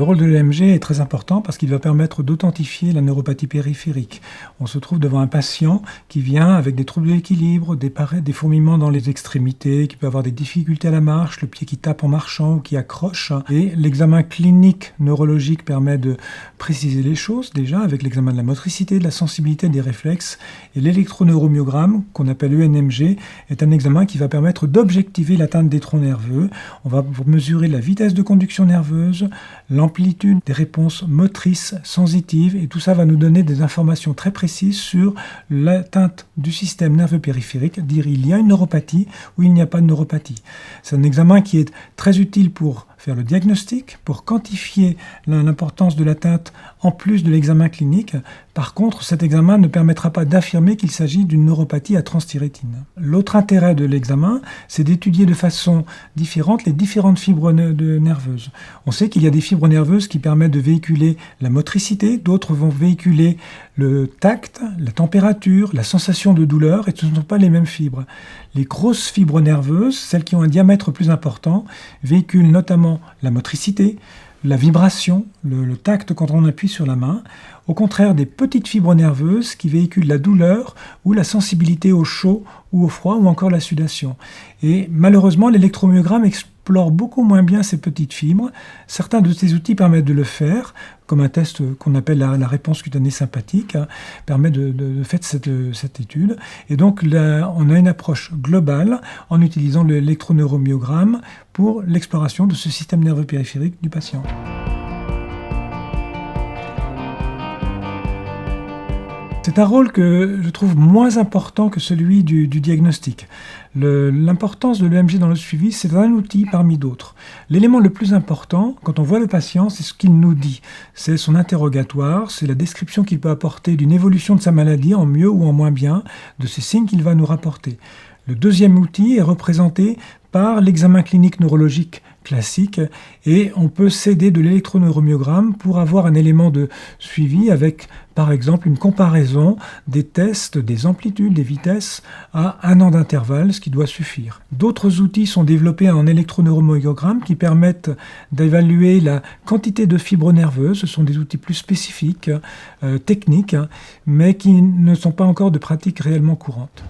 rôle de l'EMG est très important parce qu'il va permettre d'authentifier la neuropathie périphérique. On se trouve devant un patient qui vient avec des troubles d'équilibre, des fourmillements dans les extrémités, qui peut avoir des difficultés à la marche, le pied qui tape en marchant ou qui accroche. Et l'examen clinique neurologique permet de préciser les choses déjà avec l'examen de la motricité, de la sensibilité, des réflexes. Et l'électroneuromyogramme, qu'on appelle ENMG, est un examen qui va permettre d'objectiver l'atteinte des troncs nerveux. On va mesurer la vitesse de conduction nerveuse, l'amplitude des réponses motrices, sensitives, et tout ça va nous donner des informations très précises sur l'atteinte du système nerveux périphérique, dire il y a une neuropathie ou il n'y a pas de neuropathie. C'est un examen qui est très utile pour faire le diagnostic, pour quantifier l'importance de l'atteinte en plus de l'examen clinique. Par contre, cet examen ne permettra pas d'affirmer qu'il s'agit d'une neuropathie à transthyrétine. L'autre intérêt de l'examen, c'est d'étudier de façon différente les différentes fibres nerveuses. On sait qu'il y a des fibres nerveuses qui permettent de véhiculer la motricité, d'autres vont véhiculer le tact, la température, la sensation de douleur, et ce ne sont pas les mêmes fibres. Les grosses fibres nerveuses, celles qui ont un diamètre plus important, véhiculent notamment la motricité, la vibration, le tact quand on appuie sur la main, au contraire des petites fibres nerveuses qui véhiculent la douleur ou la sensibilité au chaud ou au froid ou encore la sudation. Et malheureusement, l'électromyogramme explore beaucoup moins bien ces petites fibres. Certains de ces outils permettent de le faire, comme un test qu'on appelle la réponse cutanée sympathique, permet de faire cette étude. Et donc là, on a une approche globale en utilisant l'électroneuromyogramme pour l'exploration de ce système nerveux périphérique du patient. C'est un rôle que je trouve moins important que celui du diagnostic. L'importance de l'EMG dans le suivi, c'est un outil parmi d'autres. L'élément le plus important, quand on voit le patient, c'est ce qu'il nous dit. C'est son interrogatoire, c'est la description qu'il peut apporter d'une évolution de sa maladie, en mieux ou en moins bien, de ces signes qu'il va nous rapporter. Le deuxième outil est représenté par l'examen clinique neurologique classique et on peut s'aider de l'électroneuromyogramme pour avoir un élément de suivi avec, par exemple, une comparaison des tests, des amplitudes, des vitesses à 1 an d'intervalle, ce qui doit suffire. D'autres outils sont développés en électroneuromyogramme qui permettent d'évaluer la quantité de fibres nerveuses. Ce sont des outils plus spécifiques, techniques, mais qui ne sont pas encore de pratique réellement courante.